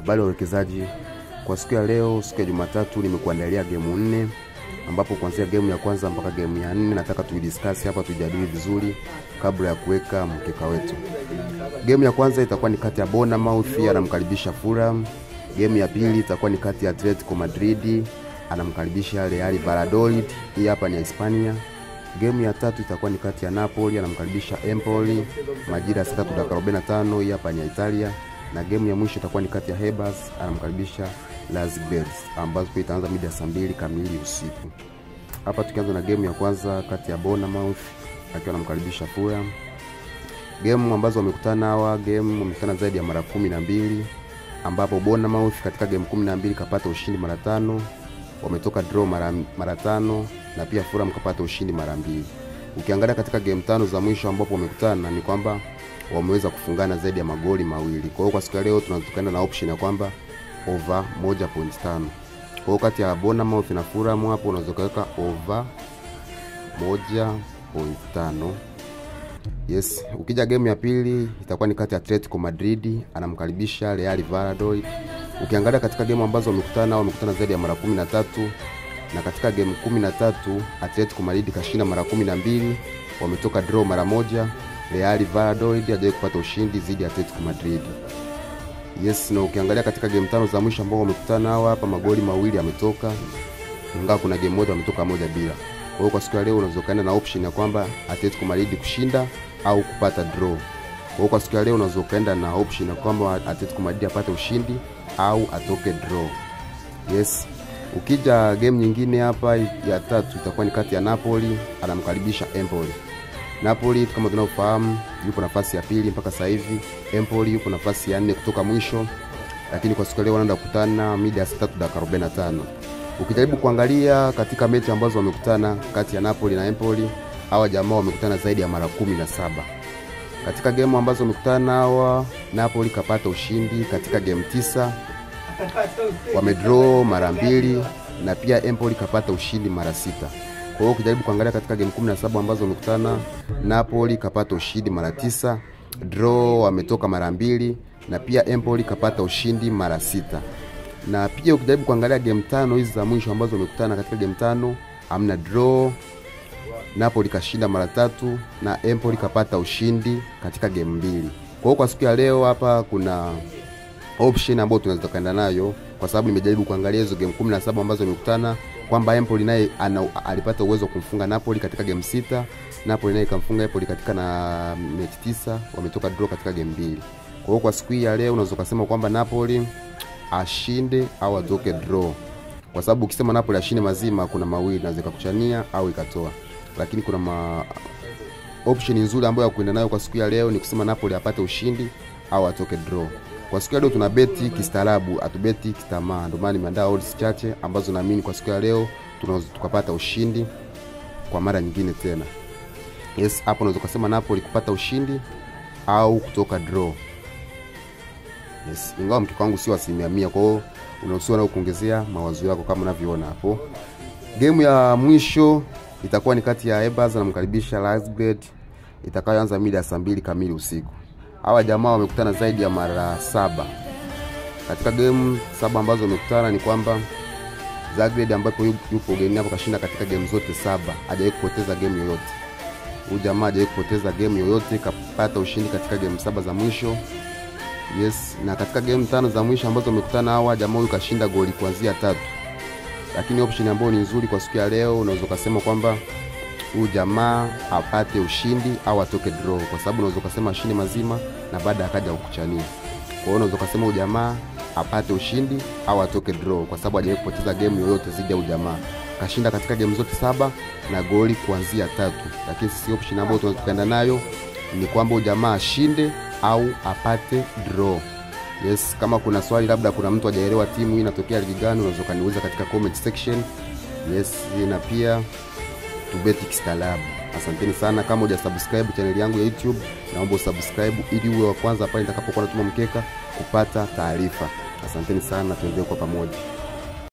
Habari wawekezaji, kwa siku ya leo, siku ya Jumatatu, nimekuandalia game 4 ambapo kuanzia game ya kwanza mpaka game ya 4 nataka tuidiscuss hapa, tujadili vizuri kabla ya kuweka mkeka wetu. Game ya kwanza itakuwa ni kati ya Bournemouth anamkaribisha Fulham. Game ya pili itakuwa ni kati ya Atletico Madrid anamkaribisha Real Valladolid, hii hapa ni Hispania. Game ya tatu itakuwa ni kati ya Napoli anamkaribisha Empoli majira ya 3:45, hii hapa ni Italia. Na game ya mwisho itakuwa ni kati ya Hebers anamkaribisha Lazio ambazo itaanza mida saa 2 kamili usiku. Hapa tukianza na game ya kwanza kati ya Bournemouth akiwa anamkaribisha Fulham. Game ambazo wamekutana hawa, game wamekutana zaidi ya mara 12 ambapo Bournemouth katika game 12 kapata ushindi mara 5, wametoka draw mara 5 na pia Fulham kapata ushindi mara 2. Ukiangalia katika game 5 za mwisho ambapo wamekutana ni kwamba wameweza kufungana zaidi ya magoli mawili. Kwa hiyo kwa siku ya leo tunatokana na option ya kwamba over 1.5. Kwa hiyo kati ya Bournemouth na Fulham hapo unaweza kuweka over 1.5. Yes, ukija game ya pili itakuwa ni kati ya Atletico Madrid anamkaribisha Real Valladolid. Ukiangalia katika game ambazo wamekutana zaidi ya mara 13 na katika game 13 Atletico Madrid kashinda mara 12, wametoka draw mara 1. Real Valladolid hajawahi kupata ushindi dhidi ya Atletico Madrid. Yes, na ukiangalia katika game 5 za mwisho ambao wamekutana hawa hapa magoli mawili yametoka, ingawa kuna game moja wametoka moja bila. Kwa hiyo kwa siku ya leo unaweza kaenda na option ya kwamba Atletico Madrid kushinda au kupata draw. Kwa hiyo kwa siku ya leo unaweza kaenda na option ya kwamba Atletico Madrid apate ushindi au atoke draw. Yes. Ukija game nyingine hapa ya tatu itakuwa ni kati ya Napoli anamkaribisha Empoli. Napoli kama tunavyofahamu yupo nafasi ya pili mpaka sasa hivi. Empoli yupo nafasi ya 4 kutoka mwisho. Lakini kwa siku ya leo wanaenda kukutana mida ya 3:45. Ukijaribu kuangalia katika mechi ambazo wamekutana kati ya Napoli na Empoli, hawa jamaa wamekutana zaidi ya mara 17. Katika game ambazo wamekutana hawa, Napoli kapata ushindi katika game 9. Wamedraw mara 2 na pia Empoli kapata ushindi mara 6. Kwa hiyo ukijaribu kuangalia katika game 17 ambazo wamekutana, Napoli kapata ushindi mara 9, draw wametoka mara 2 na pia Empoli kapata ushindi mara 6. Na pia ukijaribu kuangalia game 5 hizi za mwisho ambazo wamekutana, katika game 5 hamna draw, Napoli kashinda mara 3 na Empoli kapata ushindi katika game 2. Kwa hiyo kwa siku ya leo hapa kuna option ambayo tunaweza kaenda nayo, kwa sababu nimejaribu kuangalia hizo game 17 ambazo wamekutana kwamba Empoli naye alipata uwezo kumfunga Napoli katika game 6, Napoli naye kamfunga Empoli katika na mechi 9, wametoka draw katika game 2. Kwa hiyo kwa siku ya leo unaweza kusema kwamba Napoli ashinde au atoke draw. Kwa sababu ukisema Napoli ashinde mazima kuna mawili, naweza kukuchania au ikatoa. Lakini kuna option nzuri ambayo ya kuenda nayo kwa siku ya leo ni kusema Napoli apate ushindi au atoke draw. Kwa siku ya leo tunabeti kistaarabu, atubeti kitamaa. Ndio maana nimeandaa odds chache ambazo naamini kwa siku ya leo tunaweza tukapata ushindi kwa mara nyingine tena. Yes, hapo unaweza kusema Napoli kupata ushindi au kutoka draw. Yes, ingawa mkeka wangu sio 100%, kwa hiyo unahusiwa na kuongezea mawazo yako kama unavyoona hapo. Game ya mwisho itakuwa ni kati ya Hebers anamkaribisha Lazio, itakayoanza mida ya saa 2 kamili usiku. Hawa jamaa wamekutana zaidi ya mara 7. Katika game 7 ambazo wamekutana ni kwamba Zagreb ambapo yupo ugenini hapo kashinda katika game zote 7, hajawahi kupoteza game yoyote. Huyu jamaa hajawahi kupoteza game yoyote, kapata ushindi katika game 7 za mwisho. Yes, na katika game 5 za mwisho ambazo wamekutana hawa jamaa huyu kashinda goli kuanzia 3. Lakini option ambayo ni nzuri kwa siku ya leo unaweza kusema kwamba huyu jamaa apate ushindi au atoke draw, kwa sababu unaweza kusema ashinde mazima na baada akaja kukuchania. Kwa hiyo unaweza kusema huyu jamaa apate ushindi au atoke draw, kwa sababu hajawahi kupoteza game yoyote dhidi ya huyu jamaa. Kashinda katika game zote 7 na goli kuanzia 3. Lakini sisi option ambayo tunataka nayo ni kwamba huyu jamaa ashinde au apate draw. Yes, kama kuna swali labda kuna mtu hajaelewa timu hii inatokea ligi gani, unaweza kaniuliza katika comment section. Yes, na pia tubeti kistaarabu. Asanteni sana. Kama hujasubscribe channel yangu ya YouTube, naomba usubscribe ili uwe wa kwanza pale nitakapokuwa natuma mkeka kupata taarifa. Asanteni sana, tuendelee kwa pamoja.